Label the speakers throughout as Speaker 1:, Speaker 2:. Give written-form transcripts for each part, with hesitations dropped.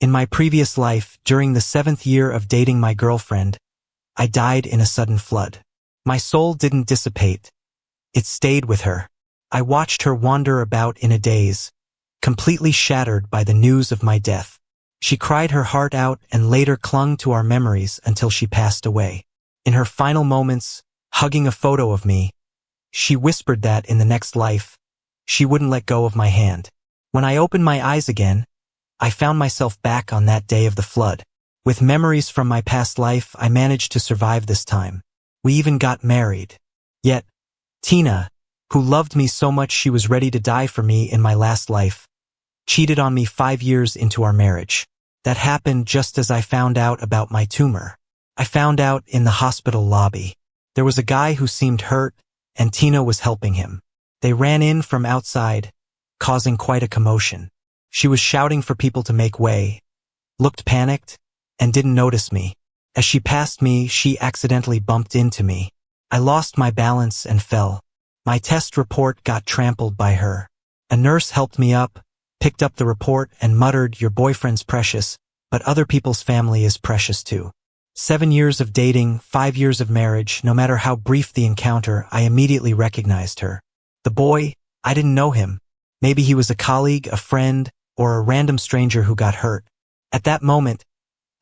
Speaker 1: In my previous life, during the 7th year of dating my girlfriend, I died in a sudden flood. My soul didn't dissipate. It stayed with her. I watched her wander about in a daze, completely shattered by the news of my death. She cried her heart out and later clung to our memories until she passed away. In her final moments, hugging a photo of me, she whispered that in the next life, she wouldn't let go of my hand. When I opened my eyes again, I found myself back on that day of the flood. With memories from my past life, I managed to survive this time. We even got married. Yet, Tina, who loved me so much she was ready to die for me in my last life, cheated on me 5 years into our marriage. That happened just as I found out about my tumor. I found out in the hospital lobby. There was a guy who seemed hurt, and Tina was helping him. They ran in from outside, causing quite a commotion. She was shouting for people to make way, looked panicked, and didn't notice me. As she passed me, she accidentally bumped into me. I lost my balance and fell. My test report got trampled by her. A nurse helped me up, picked up the report, and muttered, "Your boyfriend's precious, but other people's family is precious too." 7 years of dating, 5 years of marriage, no matter how brief the encounter, I immediately recognized her. The boy, I didn't know him. Maybe he was a colleague, a friend, or a random stranger who got hurt. At that moment,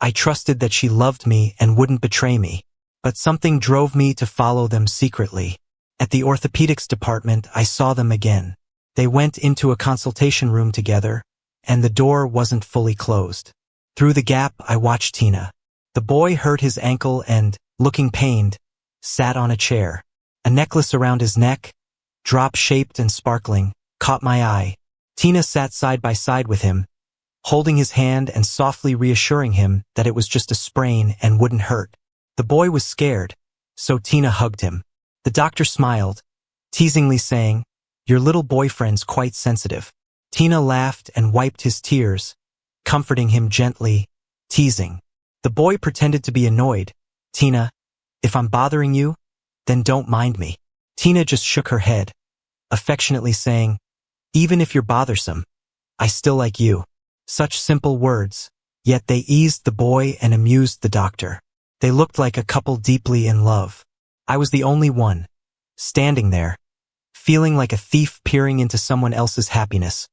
Speaker 1: I trusted that she loved me and wouldn't betray me. But something drove me to follow them secretly. At the orthopedics department, I saw them again. They went into a consultation room together, and the door wasn't fully closed. Through the gap, I watched Tina. The boy hurt his ankle and, looking pained, sat on a chair. A necklace around his neck, drop-shaped and sparkling, caught my eye. Tina sat side by side with him, holding his hand and softly reassuring him that it was just a sprain and wouldn't hurt. The boy was scared, so Tina hugged him. The doctor smiled, teasingly saying, "Your little boyfriend's quite sensitive." Tina laughed and wiped his tears, comforting him gently, teasing. The boy pretended to be annoyed. "Tina, if I'm bothering you, then don't mind me." Tina just shook her head, affectionately saying, "Even if you're bothersome, I still like you." Such simple words, yet they eased the boy and amused the doctor. They looked like a couple deeply in love. I was the only one, standing there, feeling like a thief peering into someone else's happiness,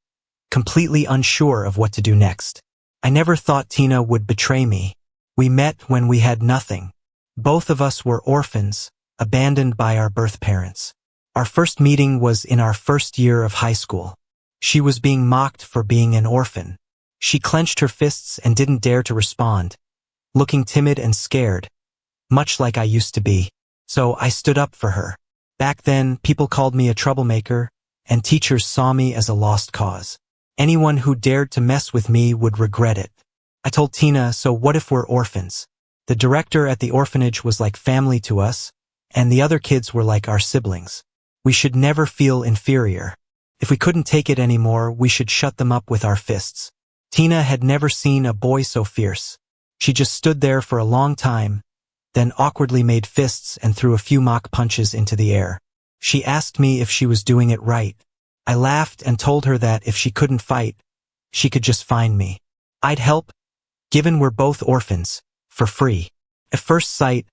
Speaker 1: completely unsure of what to do next. I never thought Tina would betray me. We met when we had nothing. Both of us were orphans, abandoned by our birth parents. Our first meeting was in our first year of high school. She was being mocked for being an orphan. She clenched her fists and didn't dare to respond, looking timid and scared, much like I used to be. So I stood up for her. Back then, people called me a troublemaker, and teachers saw me as a lost cause. Anyone who dared to mess with me would regret it. I told Tina, "So what if we're orphans?" The director at the orphanage was like family to us, and the other kids were like our siblings. We should never feel inferior. If we couldn't take it anymore, we should shut them up with our fists. Tina had never seen a boy so fierce. She just stood there for a long time, then awkwardly made fists and threw a few mock punches into the air. She asked me if she was doing it right. I laughed and told her that if she couldn't fight, she could just find me. I'd help, given we're both orphans, for free. At first sight,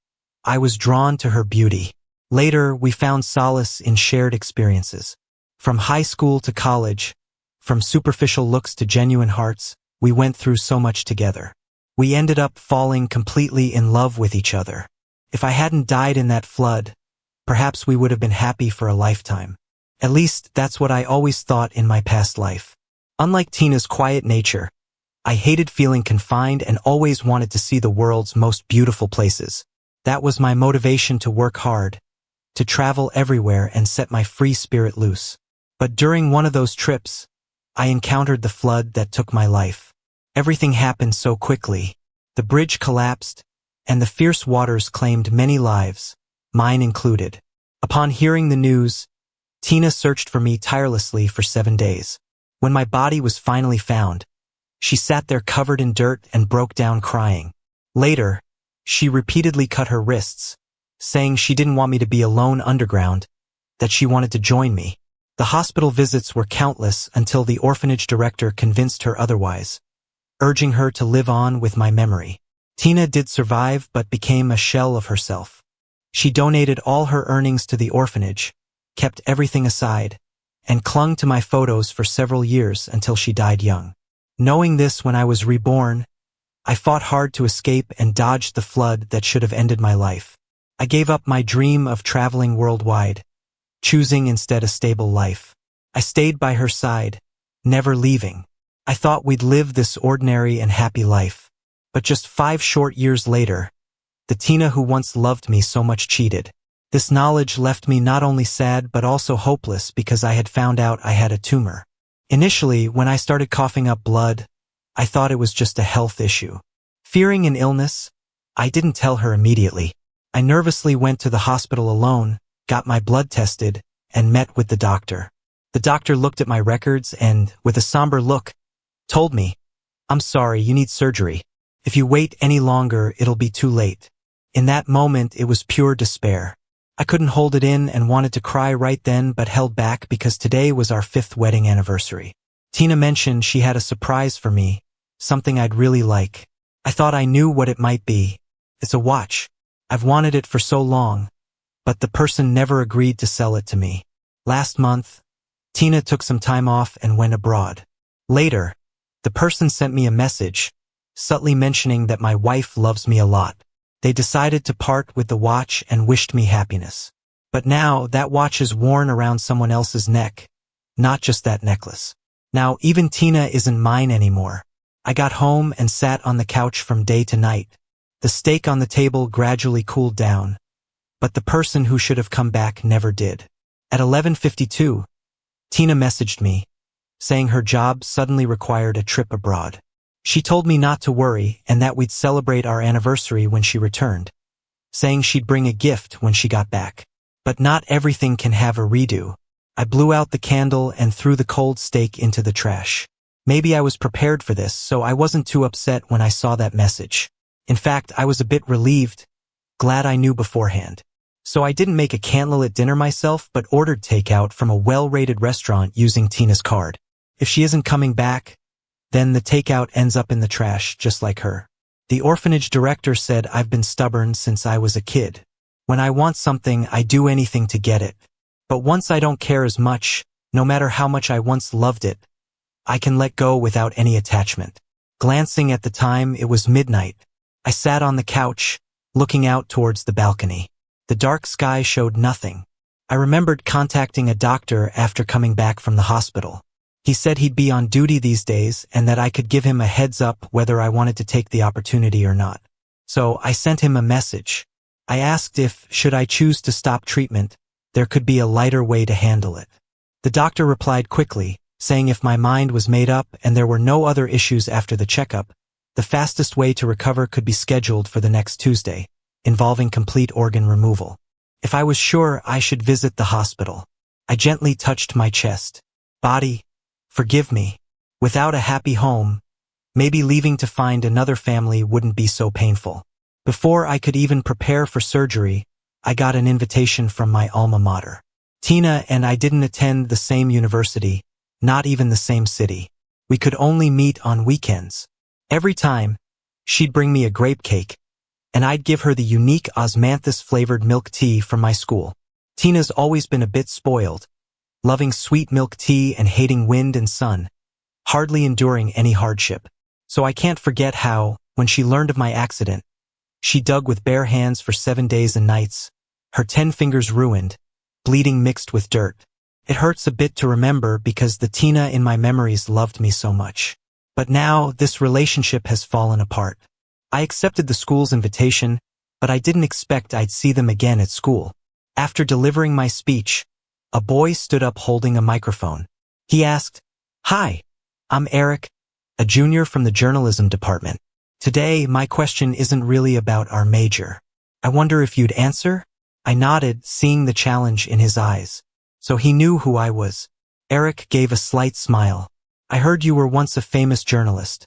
Speaker 1: I was drawn to her beauty. Later, we found solace in shared experiences. From high school to college, from superficial looks to genuine hearts, we went through so much together. We ended up falling completely in love with each other. If I hadn't died in that flood, perhaps we would have been happy for a lifetime. At least that's what I always thought in my past life. Unlike Tina's quiet nature, I hated feeling confined and always wanted to see the world's most beautiful places. That was my motivation to work hard, to travel everywhere and set my free spirit loose. But during one of those trips, I encountered the flood that took my life. Everything happened so quickly. The bridge collapsed, and the fierce waters claimed many lives, mine included. Upon hearing the news, Tina searched for me tirelessly for 7 days. When my body was finally found, she sat there covered in dirt and broke down crying. Later, she repeatedly cut her wrists, saying she didn't want me to be alone underground, that she wanted to join me. The hospital visits were countless until the orphanage director convinced her otherwise. urging her to live on with my memory. Tina did survive but became a shell of herself. She donated all her earnings to the orphanage, kept everything aside, and clung to my photos for several years until she died young. Knowing this when I was reborn, I fought hard to escape and dodged the flood that should have ended my life. I gave up my dream of traveling worldwide, choosing instead a stable life. I stayed by her side, never leaving. I thought we'd live this ordinary and happy life. But just 5 short years later, the Tina who once loved me so much cheated. This knowledge left me not only sad but also hopeless because I had found out I had a tumor. Initially, when I started coughing up blood, I thought it was just a health issue. Fearing an illness, I didn't tell her immediately. I nervously went to the hospital alone, got my blood tested, and met with the doctor. The doctor looked at my records and, with a somber look, told me, "I'm sorry, you need surgery. If you wait any longer, it'll be too late." In that moment, it was pure despair. I couldn't hold it in and wanted to cry right then but held back because today was our 5th wedding anniversary. Tina mentioned she had a surprise for me, something I'd really like. I thought I knew what it might be. It's a watch. I've wanted it for so long, but the person never agreed to sell it to me. Last month, Tina took some time off and went abroad. Later, the person sent me a message, subtly mentioning that my wife loves me a lot. They decided to part with the watch and wished me happiness. But now that watch is worn around someone else's neck, not just that necklace. Now even Tina isn't mine anymore. I got home and sat on the couch from day to night. The steak on the table gradually cooled down, but the person who should have come back never did. At 11:52, Tina messaged me, saying her job suddenly required a trip abroad. She told me not to worry and that we'd celebrate our anniversary when she returned, saying she'd bring a gift when she got back. But not everything can have a redo. I blew out the candle and threw the cold steak into the trash. Maybe I was prepared for this, so I wasn't too upset when I saw that message. In fact, I was a bit relieved, glad I knew beforehand. So I didn't make a candlelit dinner myself, but ordered takeout from a well-rated restaurant using Tina's card. If she isn't coming back, then the takeout ends up in the trash, just like her. The orphanage director said I've been stubborn since I was a kid. When I want something, I do anything to get it. But once I don't care as much, no matter how much I once loved it, I can let go without any attachment. Glancing at the time, it was midnight. I sat on the couch, looking out towards the balcony. The dark sky showed nothing. I remembered contacting a doctor after coming back from the hospital. He said he'd be on duty these days and that I could give him a heads up whether I wanted to take the opportunity or not. So I sent him a message. I asked if, should I choose to stop treatment, there could be a lighter way to handle it. The doctor replied quickly, saying if my mind was made up and there were no other issues after the checkup, the fastest way to recover could be scheduled for the next Tuesday, involving complete organ removal. If I was sure, I should visit the hospital. I gently touched my chest. Body, forgive me. Without a happy home, maybe leaving to find another family wouldn't be so painful. Before I could even prepare for surgery, I got an invitation from my alma mater. Tina and I didn't attend the same university, not even the same city. We could only meet on weekends. Every time, she'd bring me a grape cake, and I'd give her the unique osmanthus-flavored milk tea from my school. Tina's always been a bit spoiled, loving sweet milk tea and hating wind and sun, hardly enduring any hardship. So I can't forget how, when she learned of my accident, she dug with bare hands for 7 days and nights, her 10 fingers ruined, bleeding mixed with dirt. It hurts a bit to remember because the Tina in my memories loved me so much. But now, this relationship has fallen apart. I accepted the school's invitation, but I didn't expect I'd see them again at school. After delivering my speech, a boy stood up holding a microphone. He asked, "Hi, I'm Eric, a junior from the journalism department. Today, my question isn't really about our major. I wonder if you'd answer?" I nodded, seeing the challenge in his eyes. So he knew who I was. Eric gave a slight smile. "I heard you were once a famous journalist,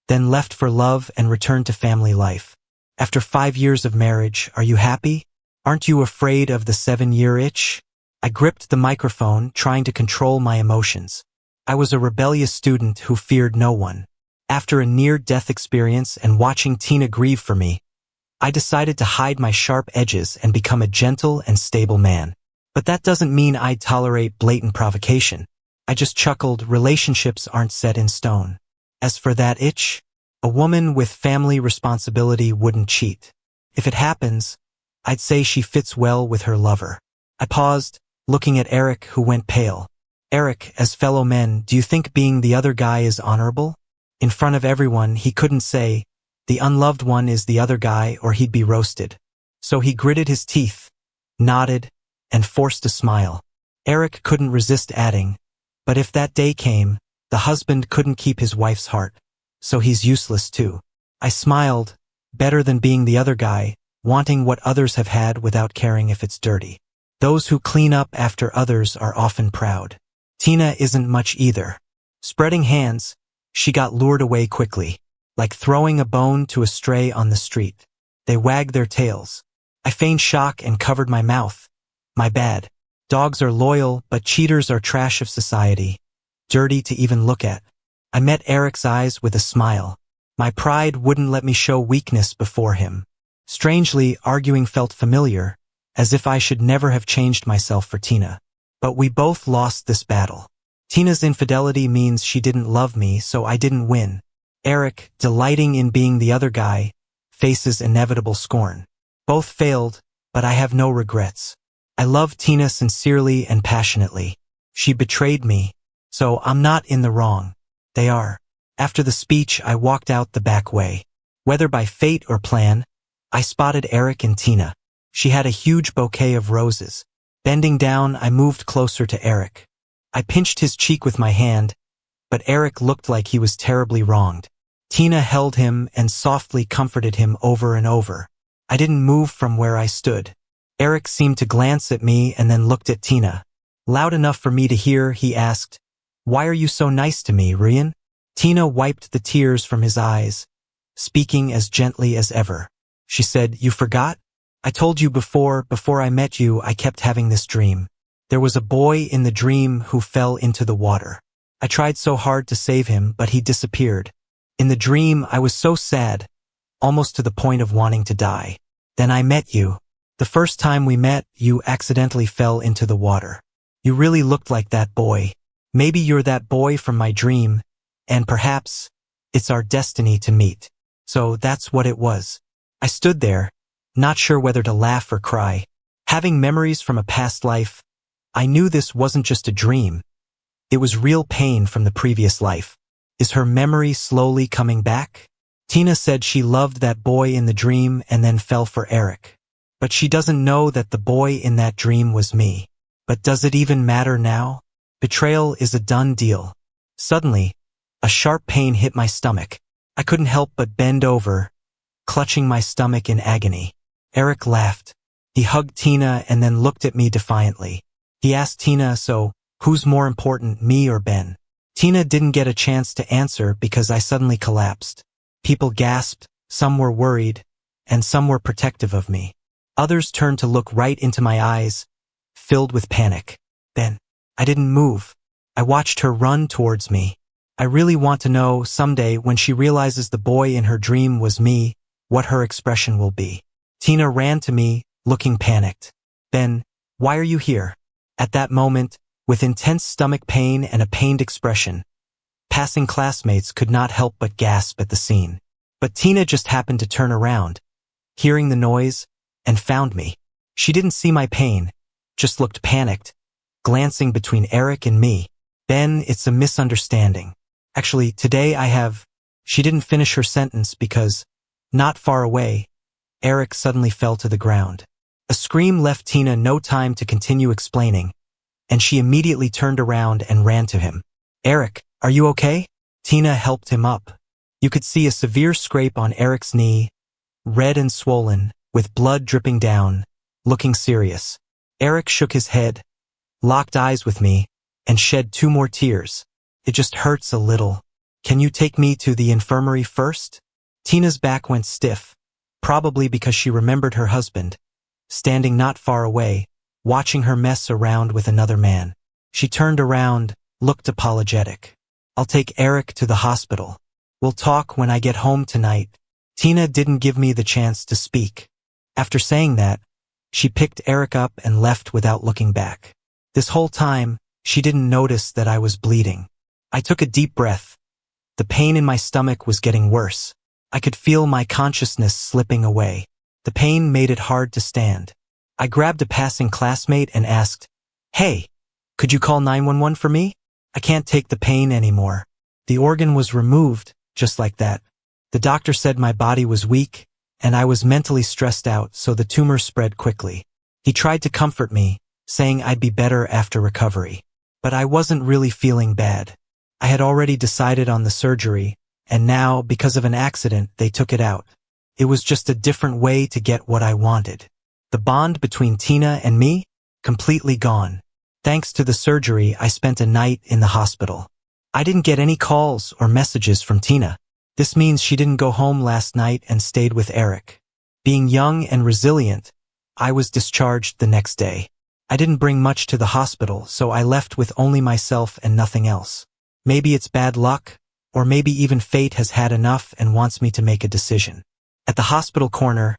Speaker 1: then left for love and returned to family life. After 5 years of marriage, are you happy? Aren't you afraid of the 7-year itch?" I gripped the microphone, trying to control my emotions. I was a rebellious student who feared no one. After a near-death experience and watching Tina grieve for me, I decided to hide my sharp edges and become a gentle and stable man. But that doesn't mean I'd tolerate blatant provocation. I just chuckled, relationships aren't set in stone. As for that itch, a woman with family responsibility wouldn't cheat. If it happens, I'd say she fits well with her lover. I paused, looking at Eric, who went pale. Eric, as fellow men, do you think being the other guy is honorable? In front of everyone, he couldn't say, the unloved one is the other guy, or he'd be roasted. So he gritted his teeth, nodded, and forced a smile. Eric couldn't resist adding, but if that day came, the husband couldn't keep his wife's heart, so he's useless too. I smiled, better than being the other guy, wanting what others have had without caring if it's dirty. Those who clean up after others are often proud. Tina isn't much either. Spreading hands, she got lured away quickly, like throwing a bone to a stray on the street. They wagged their tails. I feigned shock and covered my mouth. My bad. Dogs are loyal, but cheaters are trash of society. Dirty to even look at. I met Eric's eyes with a smile. My pride wouldn't let me show weakness before him. Strangely, arguing felt familiar, as if I should never have changed myself for Tina. But we both lost this battle. Tina's infidelity means she didn't love me, so I didn't win. Eric, delighting in being the other guy, faces inevitable scorn. Both failed, but I have no regrets. I love Tina sincerely and passionately. She betrayed me, so I'm not in the wrong. They are. After the speech, I walked out the back way. Whether by fate or plan, I spotted Eric and Tina. She had a huge bouquet of roses. Bending down, I moved closer to Eric. I pinched his cheek with my hand, but Eric looked like he was terribly wronged. Tina held him and softly comforted him over and over. I didn't move from where I stood. Eric seemed to glance at me and then looked at Tina. Loud enough for me to hear, he asked, "Why are you so nice to me, Ryan?" Tina wiped the tears from his eyes, speaking as gently as ever. She said, "You forgot? I told you before I met you, I kept having this dream. There was a boy in the dream who fell into the water. I tried so hard to save him, but he disappeared. In the dream, I was so sad, almost to the point of wanting to die. Then I met you. The first time we met, you accidentally fell into the water. You really looked like that boy. Maybe you're that boy from my dream, and perhaps it's our destiny to meet." So that's what it was. I stood there, not sure whether to laugh or cry. Having memories from a past life, I knew this wasn't just a dream. It was real pain from the previous life. Is her memory slowly coming back? Tina said she loved that boy in the dream and then fell for Eric. But she doesn't know that the boy in that dream was me. But does it even matter now? Betrayal is a done deal. Suddenly, a sharp pain hit my stomach. I couldn't help but bend over, clutching my stomach in agony. Eric laughed. He hugged Tina and then looked at me defiantly. He asked Tina, "So, who's more important, me or Ben?" Tina didn't get a chance to answer because I suddenly collapsed. People gasped, some were worried, and some were protective of me. Others turned to look right into my eyes, filled with panic. Then, I didn't move. I watched her run towards me. I really want to know, someday, when she realizes the boy in her dream was me, what her expression will be. Tina ran to me, looking panicked. "Ben, why are you here?" At that moment, with intense stomach pain and a pained expression, passing classmates could not help but gasp at the scene. But Tina just happened to turn around, hearing the noise, and found me. She didn't see my pain, just looked panicked, glancing between Eric and me. "Ben, it's a misunderstanding. Actually, today I have..." She didn't finish her sentence because, not far away, Eric suddenly fell to the ground. A scream left Tina no time to continue explaining, and she immediately turned around and ran to him. "Eric, are you okay?" Tina helped him up. You could see a severe scrape on Eric's knee, red and swollen, with blood dripping down, looking serious. Eric shook his head, locked eyes with me, and shed 2 more tears. "It just hurts a little. Can you take me to the infirmary first?" Tina's back went stiff, probably because she remembered her husband, standing not far away, watching her mess around with another man. She turned around, looked apologetic. "I'll take Eric to the hospital. We'll talk when I get home tonight. Tina didn't give me the chance to speak. After saying that, she picked Eric up and left without looking back. This whole time, she didn't notice that I was bleeding. I took a deep breath. The pain in my stomach was getting worse. I could feel my consciousness slipping away. The pain made it hard to stand. I grabbed a passing classmate and asked, "Hey, could you call 911 for me? I can't take the pain anymore." The organ was removed, just like that. The doctor said my body was weak, and I was mentally stressed out, so the tumor spread quickly. He tried to comfort me, saying I'd be better after recovery. But I wasn't really feeling bad. I had already decided on the surgery, and now, because of an accident, they took it out. It was just a different way to get what I wanted. The bond between Tina and me? Completely gone. Thanks to the surgery, I spent a night in the hospital. I didn't get any calls or messages from Tina. This means she didn't go home last night and stayed with Eric. Being young and resilient, I was discharged the next day. I didn't bring much to the hospital, so I left with only myself and nothing else. Maybe it's bad luck, or maybe even fate has had enough and wants me to make a decision. At the hospital corner,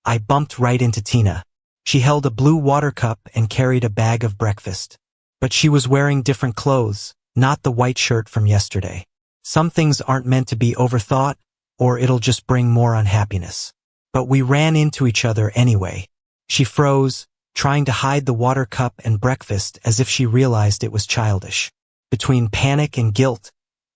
Speaker 1: I bumped right into Tina. She held a blue water cup and carried a bag of breakfast. But she was wearing different clothes, not the white shirt from yesterday. Some things aren't meant to be overthought, or it'll just bring more unhappiness. But we ran into each other anyway. She froze, trying to hide the water cup and breakfast as if she realized it was childish. Between panic and guilt,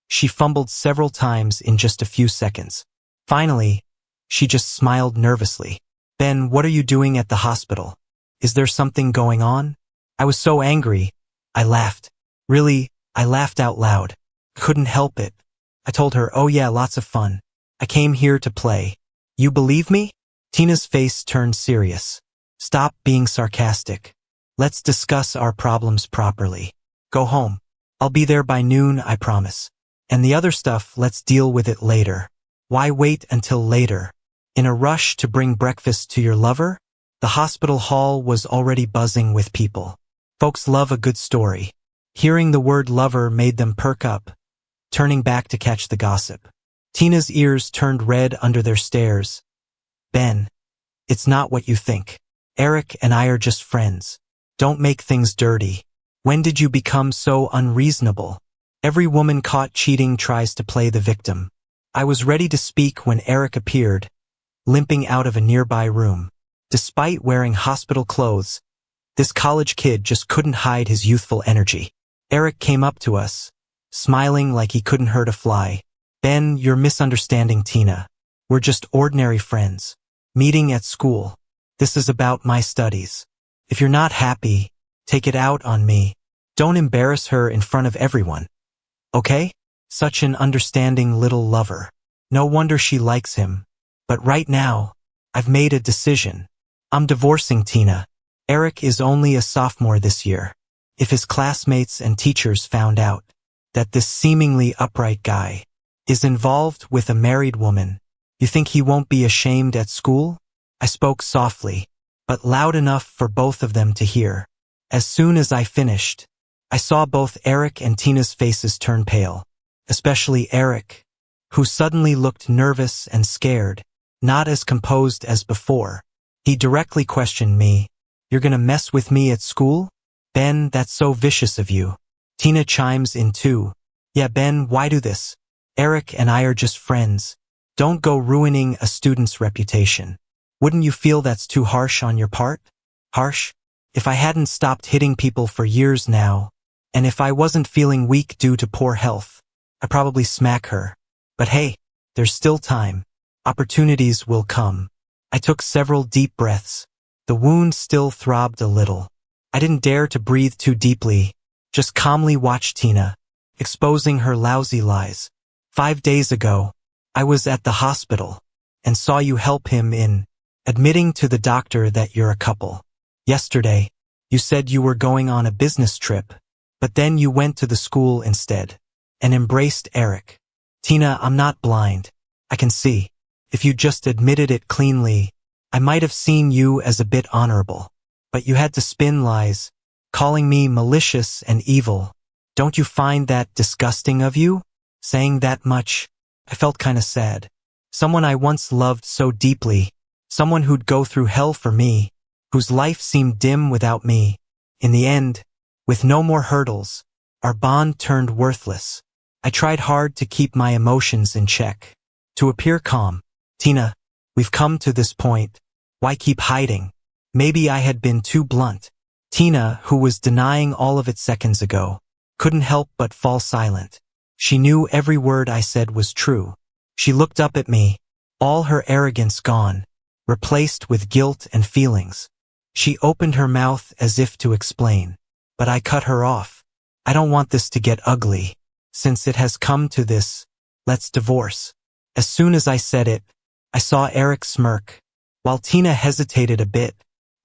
Speaker 1: she fumbled several times in just a few seconds. Finally, she just smiled nervously. "Ben, what are you doing at the hospital? Is there something going on?" I was so angry, I laughed. Really, I laughed out loud. Couldn't help it. I told her, "Oh yeah, lots of fun. I came here to play." "You believe me?" Tina's face turned serious. "Stop being sarcastic. Let's discuss our problems properly. Go home. I'll be there by noon, I promise. And the other stuff, let's deal with it later." Why wait until later? In a rush to bring breakfast to your lover? The hospital hall was already buzzing with people. Folks love a good story. Hearing the word lover made them perk up, turning back to catch the gossip. Tina's ears turned red under their stares. "Ben, it's not what you think. Eric and I are just friends. Don't make things dirty. When did you become so unreasonable? Every woman caught cheating tries to play the victim." I was ready to speak when Eric appeared, limping out of a nearby room. Despite wearing hospital clothes, this college kid just couldn't hide his youthful energy. Eric came up to us, smiling like he couldn't hurt a fly. "Ben, you're misunderstanding Tina. We're just ordinary friends. Meeting at school. This is about my studies. If you're not happy, take it out on me. Don't embarrass her in front of everyone. Okay?" Such an understanding little lover. No wonder she likes him. But right now, I've made a decision. I'm divorcing Tina. Eric is only a sophomore this year. If his classmates and teachers found out that this seemingly upright guy is involved with a married woman, you think he won't be ashamed at school? I spoke softly, but loud enough for both of them to hear. As soon as I finished, I saw both Eric and Tina's faces turn pale. Especially Eric, who suddenly looked nervous and scared, not as composed as before. He directly questioned me, "You're gonna mess with me at school? Ben, that's so vicious of you." Tina chimes in too. "Yeah, Ben, why do this? Eric and I are just friends. Don't go ruining a student's reputation. Wouldn't you feel that's too harsh on your part?" Harsh? If I hadn't stopped hitting people for years now, and if I wasn't feeling weak due to poor health, I'd probably smack her. But hey, there's still time. Opportunities will come. I took several deep breaths. The wound still throbbed a little. I didn't dare to breathe too deeply, just calmly watched Tina, exposing her lousy lies. 5 days ago, I was at the hospital and saw you help him in admitting to the doctor that you're a couple. Yesterday, you said you were going on a business trip, but then you went to the school instead and embraced Eric. Tina, I'm not blind. I can see. If you just admitted it cleanly, I might have seen you as a bit honorable. But you had to spin lies, calling me malicious and evil. Don't you find that disgusting of you? Saying that much, I felt kinda sad. Someone I once loved so deeply, someone who'd go through hell for me, whose life seemed dim without me. In the end, with no more hurdles, our bond turned worthless. I tried hard to keep my emotions in check, to appear calm. Tina, we've come to this point. Why keep hiding? Maybe I had been too blunt. Tina, who was denying all of it seconds ago, couldn't help but fall silent. She knew every word I said was true. She looked up at me, all her arrogance gone, replaced with guilt and feelings. She opened her mouth as if to explain, but I cut her off. I don't want this to get ugly. Since it has come to this, let's divorce. As soon as I said it, I saw Eric smirk, while Tina hesitated a bit,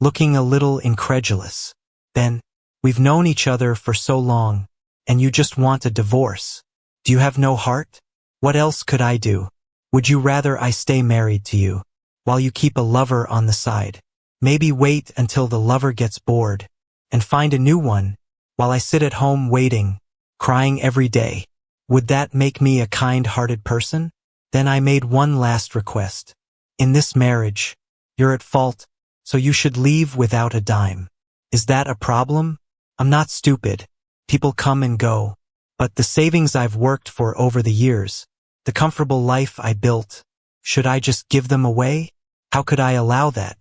Speaker 1: looking a little incredulous. Then, we've known each other for so long, and you just want a divorce. Do you have no heart? What else could I do? Would you rather I stay married to you, while you keep a lover on the side? Maybe wait until the lover gets bored, and find a new one, while I sit at home waiting, crying every day. Would that make me a kind-hearted person? Then I made one last request. In this marriage, you're at fault, so you should leave without a dime. Is that a problem? I'm not stupid. People come and go. But the savings I've worked for over the years, the comfortable life I built, should I just give them away? How could I allow that?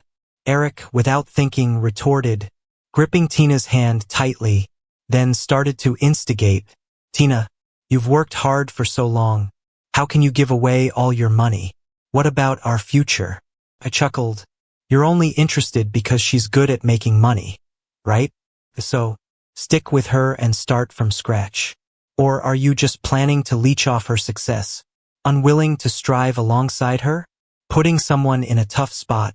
Speaker 1: Eric, without thinking, retorted, gripping Tina's hand tightly, then started to instigate. Tina, you've worked hard for so long. How can you give away all your money? What about our future? I chuckled. You're only interested because she's good at making money, right? So, stick with her and start from scratch. Or are you just planning to leech off her success? Unwilling to strive alongside her? Putting someone in a tough spot,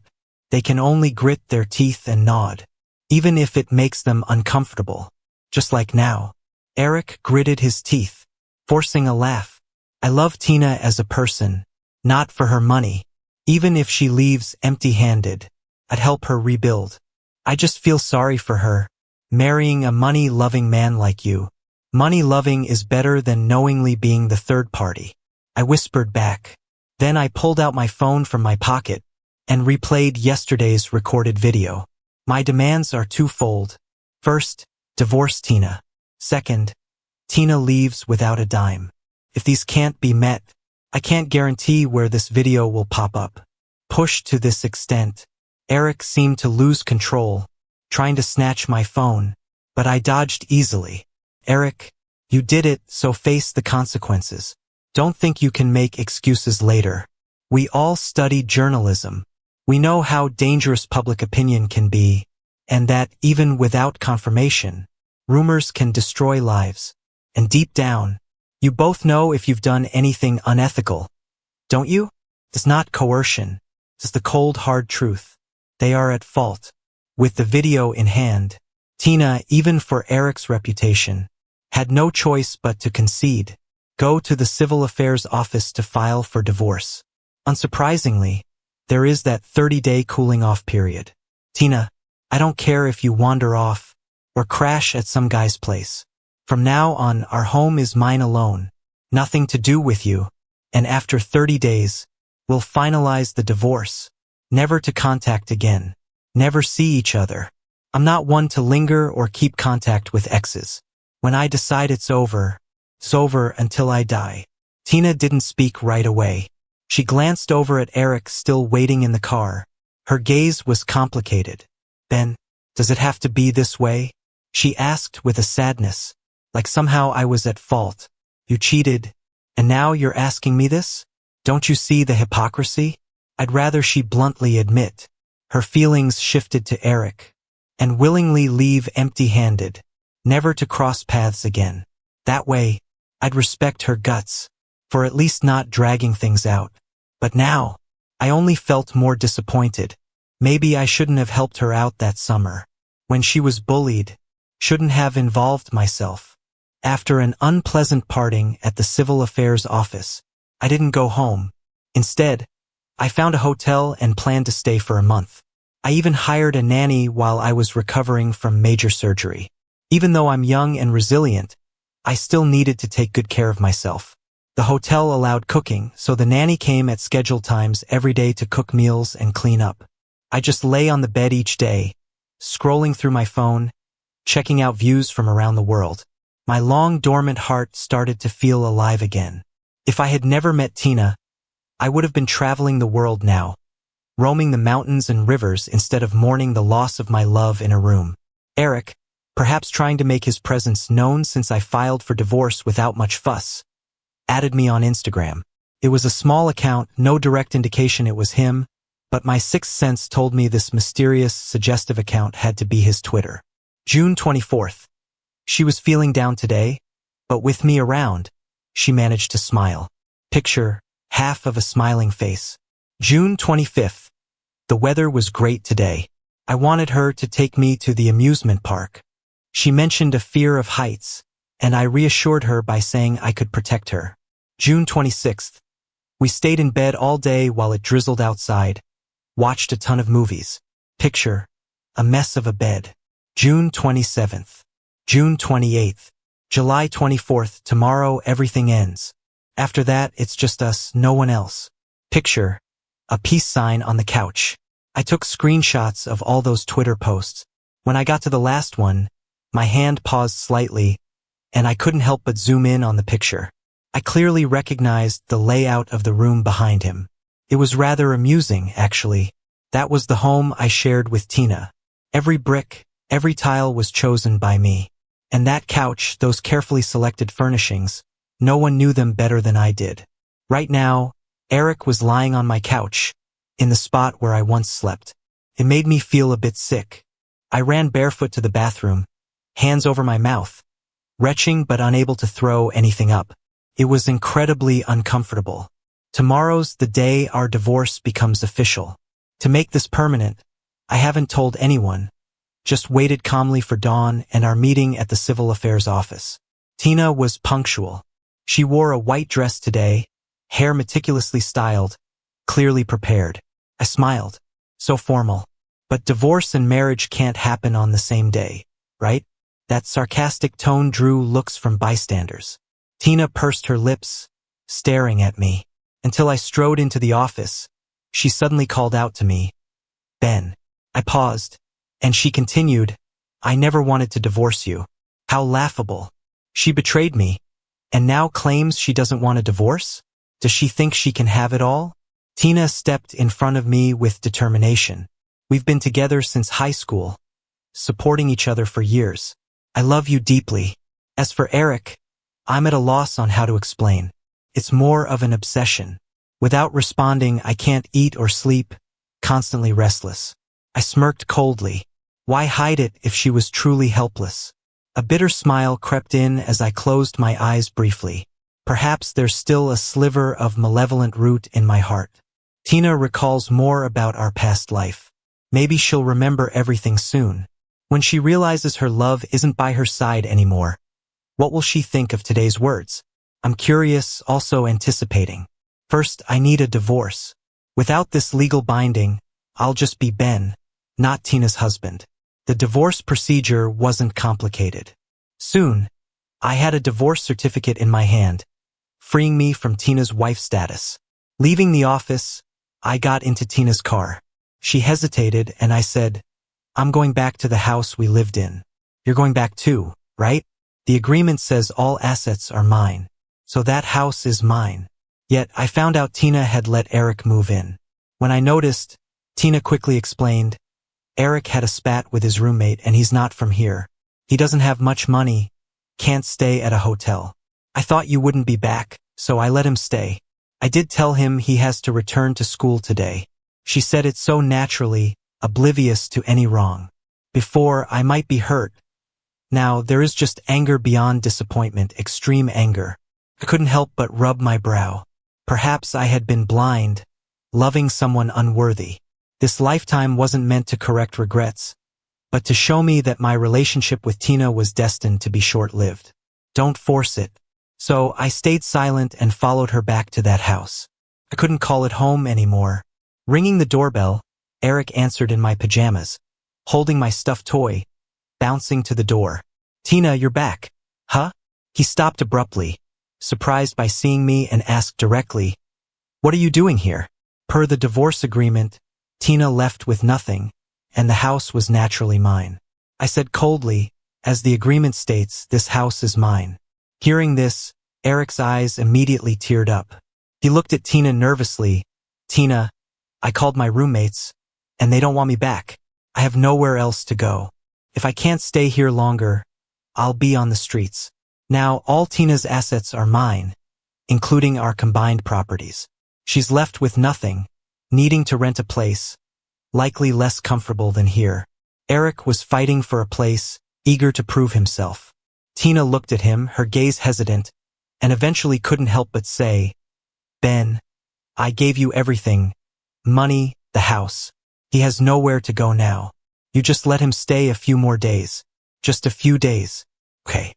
Speaker 1: they can only grit their teeth and nod, even if it makes them uncomfortable. Just like now. Eric gritted his teeth, forcing a laugh. I love Tina as a person, not for her money. Even if she leaves empty-handed, I'd help her rebuild. I just feel sorry for her, marrying a money-loving man like you. Money-loving is better than knowingly being the third party. I whispered back. Then I pulled out my phone from my pocket and replayed yesterday's recorded video. My demands are twofold. First, divorce Tina. Second, Tina leaves without a dime. If these can't be met, I can't guarantee where this video will pop up. Pushed to this extent, Eric seemed to lose control, trying to snatch my phone, but I dodged easily. Eric, you did it, so face the consequences. Don't think you can make excuses later. We all studied journalism. We know how dangerous public opinion can be, and that, even without confirmation, rumors can destroy lives. And deep down, you both know if you've done anything unethical. Don't you? It's not coercion. It's the cold, hard truth. They are at fault. With the video in hand, Tina, even for Eric's reputation, had no choice but to concede. Go to the civil affairs office to file for divorce. Unsurprisingly, there is that 30-day cooling-off period. Tina, I don't care if you wander off or crash at some guy's place. From now on, our home is mine alone. Nothing to do with you. And after 30 days, we'll finalize the divorce. Never to contact again. Never see each other. I'm not one to linger or keep contact with exes. When I decide it's over until I die. Tina didn't speak right away. She glanced over at Eric still waiting in the car. Her gaze was complicated. Ben, does it have to be this way? She asked with a sadness, like somehow I was at fault. You cheated, and now you're asking me this? Don't you see the hypocrisy? I'd rather she bluntly admit. Her feelings shifted to Eric, and willingly leave empty-handed, never to cross paths again. That way, I'd respect her guts, for at least not dragging things out. But now, I only felt more disappointed. Maybe I shouldn't have helped her out that summer. When she was bullied, shouldn't have involved myself. After an unpleasant parting at the civil affairs office, I didn't go home. Instead, I found a hotel and planned to stay for a month. I even hired a nanny while I was recovering from major surgery. Even though I'm young and resilient, I still needed to take good care of myself. The hotel allowed cooking, so the nanny came at scheduled times every day to cook meals and clean up. I just lay on the bed each day, scrolling through my phone, checking out views from around the world. My long dormant heart started to feel alive again. If I had never met Tina, I would have been traveling the world now, roaming the mountains and rivers instead of mourning the loss of my love in a room. Eric, perhaps trying to make his presence known since I filed for divorce without much fuss, added me on Instagram. It was a small account, no direct indication it was him, but my sixth sense told me this mysterious, suggestive account had to be his Twitter. June 24th. She was feeling down today, but with me around, she managed to smile. Picture, half of a smiling face. June 25th. The weather was great today. I wanted her to take me to the amusement park. She mentioned a fear of heights, and I reassured her by saying I could protect her. June 26th. We stayed in bed all day while it drizzled outside, watched a ton of movies. Picture, a mess of a bed. June 27th. June 28th. July 24th. Tomorrow everything ends. After that, it's just us, no one else. Picture, a peace sign on the couch. I took screenshots of all those Twitter posts. When I got to the last one, my hand paused slightly, and I couldn't help but zoom in on the picture. I clearly recognized the layout of the room behind him. It was rather amusing, actually. That was the home I shared with Tina. Every brick, every tile was chosen by me. And that couch, those carefully selected furnishings, no one knew them better than I did. Right now, Eric was lying on my couch, in the spot where I once slept. It made me feel a bit sick. I ran barefoot to the bathroom, hands over my mouth, retching but unable to throw anything up. It was incredibly uncomfortable. Tomorrow's the day our divorce becomes official. To make this permanent, I haven't told anyone, just waited calmly for dawn and our meeting at the Civil Affairs office. Tina was punctual. She wore a white dress today, hair meticulously styled, clearly prepared. I smiled. So formal. But divorce and marriage can't happen on the same day, right? That sarcastic tone drew looks from bystanders. Tina pursed her lips, staring at me. Until I strode into the office, she suddenly called out to me, "Ben." I paused, and she continued, "I never wanted to divorce you." How laughable. She betrayed me, and now claims she doesn't want a divorce? Does she think she can have it all? Tina stepped in front of me with determination. We've been together since high school, supporting each other for years. I love you deeply. As for Eric, I'm at a loss on how to explain. It's more of an obsession. Without responding, I can't eat or sleep, constantly restless. I smirked coldly. Why hide it if she was truly helpless? A bitter smile crept in as I closed my eyes briefly. Perhaps there's still a sliver of malevolent root in my heart. Tina recalls more about our past life. Maybe she'll remember everything soon. When she realizes her love isn't by her side anymore, what will she think of today's words? I'm curious, also anticipating. First, I need a divorce. Without this legal binding, I'll just be Ben, not Tina's husband. The divorce procedure wasn't complicated. Soon, I had a divorce certificate in my hand, freeing me from Tina's wife status. Leaving the office, I got into Tina's car. She hesitated and I said, "I'm going back to the house we lived in." "You're going back too, right? The agreement says all assets are mine. So that house is mine." Yet I found out Tina had let Eric move in. When I noticed, Tina quickly explained, "Eric had a spat with his roommate and he's not from here. He doesn't have much money, can't stay at a hotel. I thought you wouldn't be back, so I let him stay. I did tell him he has to return to school today." She said it so naturally, oblivious to any wrong. Before, I might be hurt. Now, there is just anger beyond disappointment, extreme anger. I couldn't help but rub my brow. Perhaps I had been blind, loving someone unworthy. This lifetime wasn't meant to correct regrets, but to show me that my relationship with Tina was destined to be short-lived. Don't force it. So I stayed silent and followed her back to that house. I couldn't call it home anymore. Ringing the doorbell, Eric answered in my pajamas, holding my stuffed toy, bouncing to the door. "Tina, you're back." "Huh?" He stopped abruptly, surprised by seeing me, and asked directly, "What are you doing here?" Per the divorce agreement, Tina left with nothing, and the house was naturally mine. I said coldly, "As the agreement states, this house is mine." Hearing this, Eric's eyes immediately teared up. He looked at Tina nervously. "Tina, I called my roommates, and they don't want me back. I have nowhere else to go. If I can't stay here longer, I'll be on the streets." Now all Tina's assets are mine, including our combined properties. She's left with nothing, needing to rent a place, likely less comfortable than here. Eric was fighting for a place, eager to prove himself. Tina looked at him, her gaze hesitant, and eventually couldn't help but say, "Ben, I gave you everything. Money, the house. He has nowhere to go now. You just let him stay a few more days. Just a few days." Okay.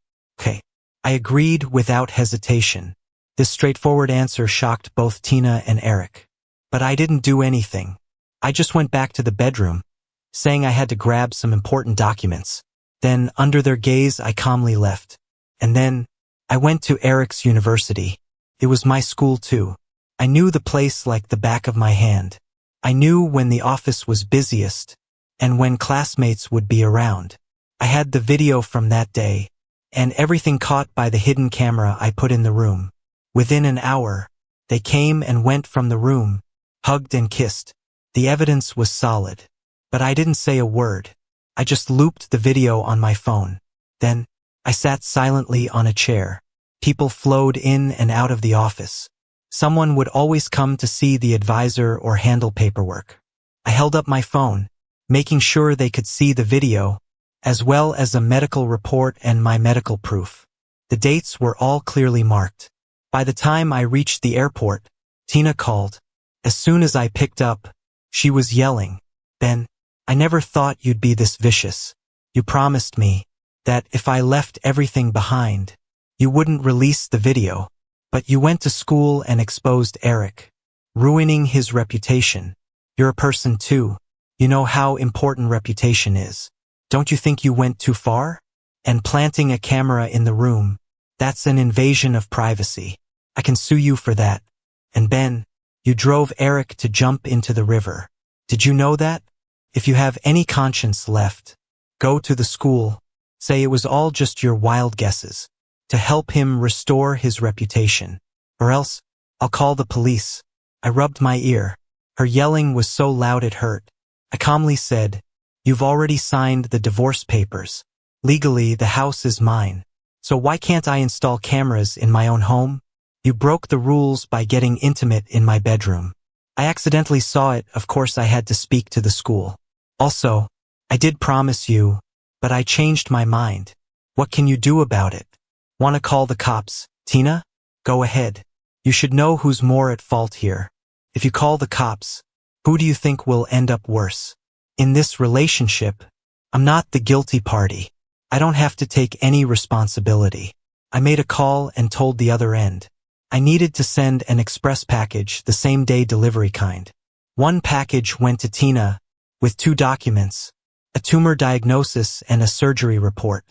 Speaker 1: I agreed without hesitation. This straightforward answer shocked both Tina and Eric. But I didn't do anything. I just went back to the bedroom, saying I had to grab some important documents. Then, under their gaze, I calmly left. And then, I went to Eric's university. It was my school too. I knew the place like the back of my hand. I knew when the office was busiest, and when classmates would be around. I had the video from that day, and everything caught by the hidden camera I put in the room. Within an hour, they came and went from the room, hugged and kissed. The evidence was solid, but I didn't say a word. I just looped the video on my phone. Then, I sat silently on a chair. People flowed in and out of the office. Someone would always come to see the advisor or handle paperwork. I held up my phone, making sure they could see the video, as well as a medical report and my medical proof. The dates were all clearly marked. By the time I reached the airport, Tina called. As soon as I picked up, she was yelling, "Ben, I never thought you'd be this vicious. You promised me that if I left everything behind, you wouldn't release the video. But you went to school and exposed Eric, ruining his reputation. You're a person too. You know how important reputation is. Don't you think you went too far? And planting a camera in the room, that's an invasion of privacy. I can sue you for that. And Ben, you drove Eric to jump into the river. Did you know that? If you have any conscience left, go to the school. Say it was all just your wild guesses, to help him restore his reputation. Or else, I'll call the police." I rubbed my ear. Her yelling was so loud it hurt. I calmly said, "You've already signed the divorce papers. Legally, the house is mine. So why can't I install cameras in my own home? You broke the rules by getting intimate in my bedroom. I accidentally saw it, of course I had to speak to the school. Also, I did promise you, but I changed my mind. What can you do about it? Want to call the cops, Tina? Go ahead. You should know who's more at fault here. If you call the cops, who do you think will end up worse? In this relationship, I'm not the guilty party. I don't have to take any responsibility. I made a call and told the other end. I needed to send an express package, the same day delivery kind. One package went to Tina with 2 documents, a tumor diagnosis and a surgery report.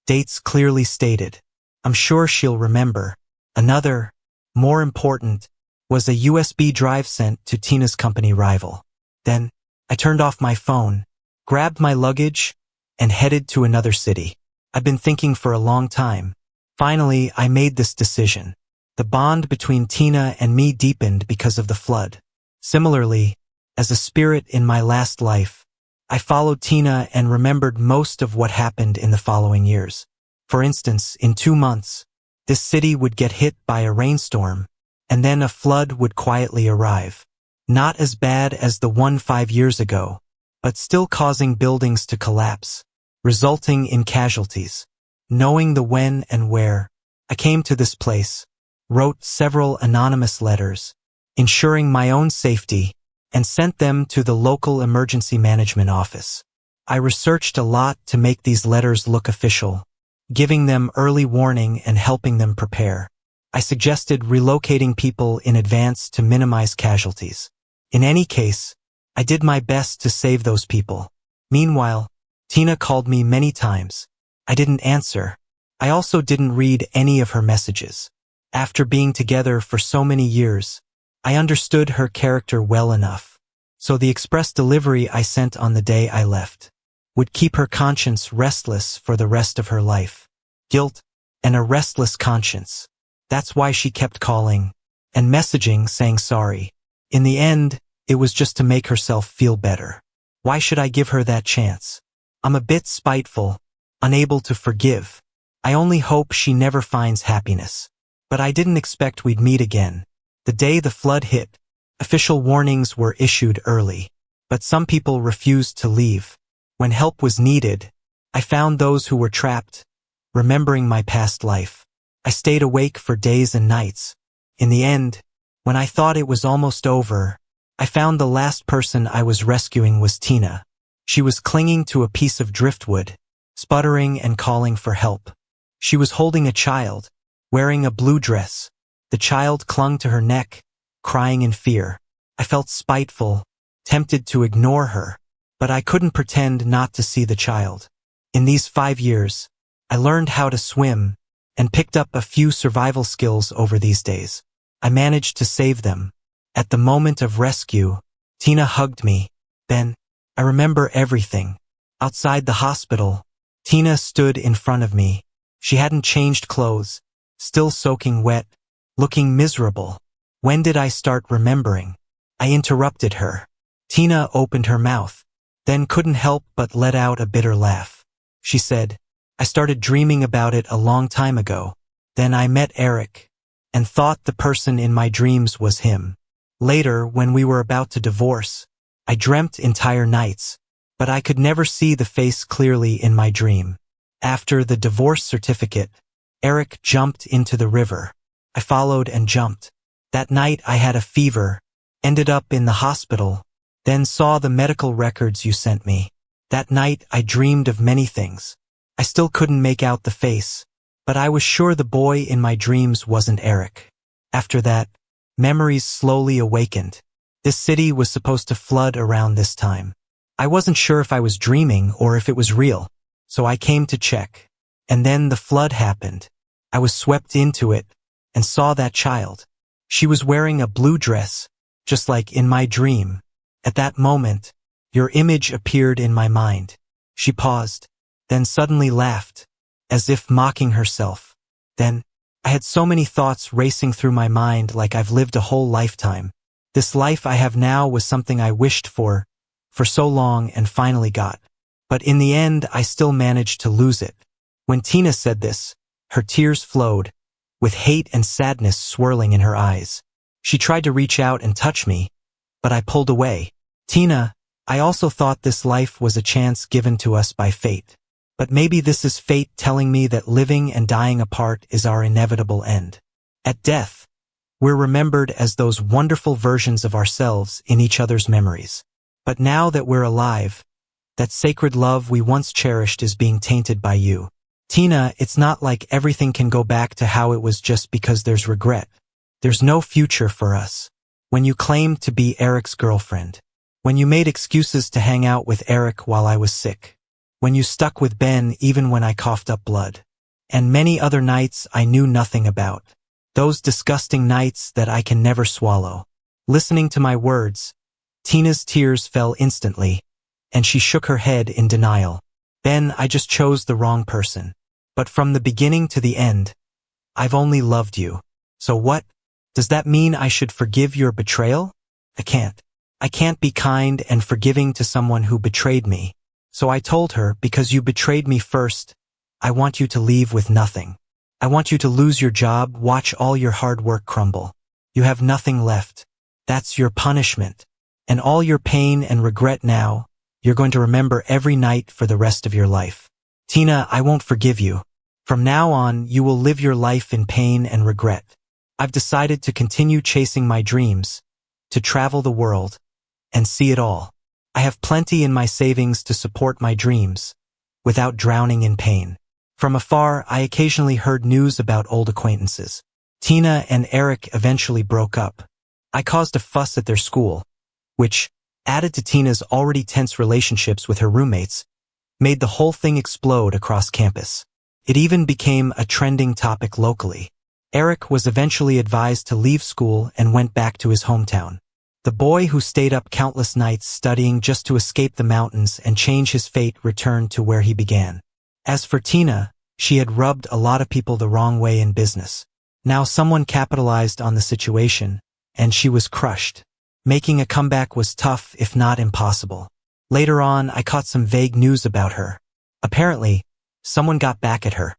Speaker 1: Dates clearly stated. I'm sure she'll remember. Another, more important, was a USB drive sent to Tina's company rival. Then, I turned off my phone, grabbed my luggage, and headed to another city. I've been thinking for a long time. Finally, I made this decision. The bond between Tina and me deepened because of the flood. Similarly, as a spirit in my last life, I followed Tina and remembered most of what happened in the following years. For instance, in 2 months, this city would get hit by a rainstorm, and then a flood would quietly arrive. Not as bad as the one 5 years ago, but still causing buildings to collapse, resulting in casualties. Knowing the when and where, I came to this place, wrote several anonymous letters, ensuring my own safety, and sent them to the local emergency management office. I researched a lot to make these letters look official, giving them early warning and helping them prepare. I suggested relocating people in advance to minimize casualties. In any case, I did my best to save those people. Meanwhile, Tina called me many times. I didn't answer. I also didn't read any of her messages. After being together for so many years, I understood her character well enough. So the express delivery I sent on the day I left would keep her conscience restless for the rest of her life. Guilt and a restless conscience. That's why she kept calling and messaging saying sorry. In the end, it was just to make herself feel better. Why should I give her that chance? I'm a bit spiteful, unable to forgive. I only hope she never finds happiness. But I didn't expect we'd meet again. The day the flood hit, official warnings were issued early. But some people refused to leave. When help was needed, I found those who were trapped, remembering my past life. I stayed awake for days and nights. In the end, when I thought it was almost over, I found the last person I was rescuing was Tina. She was clinging to a piece of driftwood, sputtering and calling for help. She was holding a child, wearing a blue dress. The child clung to her neck, crying in fear. I felt spiteful, tempted to ignore her, but I couldn't pretend not to see the child. In these 5 years, I learned how to swim and picked up a few survival skills over these days. I managed to save them. At the moment of rescue, Tina hugged me. Then, I remember everything. Outside the hospital, Tina stood in front of me. She hadn't changed clothes, still soaking wet, looking miserable. When did I start remembering? I interrupted her. Tina opened her mouth, then couldn't help but let out a bitter laugh. She said, I started dreaming about it a long time ago. Then I met Eric, and thought the person in my dreams was him. Later, when we were about to divorce, I dreamt entire nights, but I could never see the face clearly in my dream. After the divorce certificate, Eric jumped into the river. I followed and jumped. That night I had a fever, ended up in the hospital, then saw the medical records you sent me. That night I dreamed of many things. I still couldn't make out the face, but I was sure the boy in my dreams wasn't Eric. After that, memories slowly awakened. This city was supposed to flood around this time. I wasn't sure if I was dreaming or if it was real, so I came to check. And then the flood happened. I was swept into it and saw that child. She was wearing a blue dress, just like in my dream. At that moment, your image appeared in my mind. She paused, then suddenly laughed, as if mocking herself. Then, I had so many thoughts racing through my mind like I've lived a whole lifetime. This life I have now was something I wished for so long and finally got. But in the end, I still managed to lose it. When Tina said this, her tears flowed, with hate and sadness swirling in her eyes. She tried to reach out and touch me, but I pulled away. Tina, I also thought this life was a chance given to us by fate. But maybe this is fate telling me that living and dying apart is our inevitable end. At death, we're remembered as those wonderful versions of ourselves in each other's memories. But now that we're alive, that sacred love we once cherished is being tainted by you. Tina, it's not like everything can go back to how it was just because there's regret. There's no future for us. When you claimed to be Eric's girlfriend, when you made excuses to hang out with Eric while I was sick, when you stuck with Ben even when I coughed up blood, and many other nights I knew nothing about. Those disgusting nights that I can never swallow. Listening to my words, Tina's tears fell instantly, and she shook her head in denial. Ben, I just chose the wrong person. But from the beginning to the end, I've only loved you. So what? Does that mean I should forgive your betrayal? I can't. I can't be kind and forgiving to someone who betrayed me. So I told her, because you betrayed me first, I want you to leave with nothing. I want you to lose your job, watch all your hard work crumble. You have nothing left. That's your punishment. And all your pain and regret now, you're going to remember every night for the rest of your life. Tina, I won't forgive you. From now on, you will live your life in pain and regret. I've decided to continue chasing my dreams, to travel the world, and see it all. I have plenty in my savings to support my dreams, without drowning in pain. From afar, I occasionally heard news about old acquaintances. Tina and Eric eventually broke up. I caused a fuss at their school, which, added to Tina's already tense relationships with her roommates, made the whole thing explode across campus. It even became a trending topic locally. Eric was eventually advised to leave school and went back to his hometown. The boy who stayed up countless nights studying just to escape the mountains and change his fate returned to where he began. As for Tina, she had rubbed a lot of people the wrong way in business. Now someone capitalized on the situation, and she was crushed. Making a comeback was tough, if not impossible. Later on, I caught some vague news about her. Apparently, someone got back at her,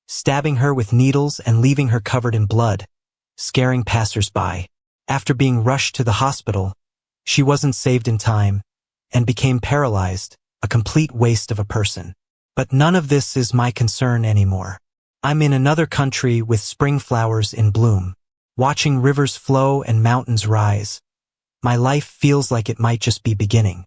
Speaker 1: stabbing her with needles and leaving her covered in blood, scaring passers-by. After being rushed to the hospital, she wasn't saved in time and became paralyzed, a complete waste of a person. But none of this is my concern anymore. I'm in another country with spring flowers in bloom, watching rivers flow and mountains rise. My life feels like it might just be beginning.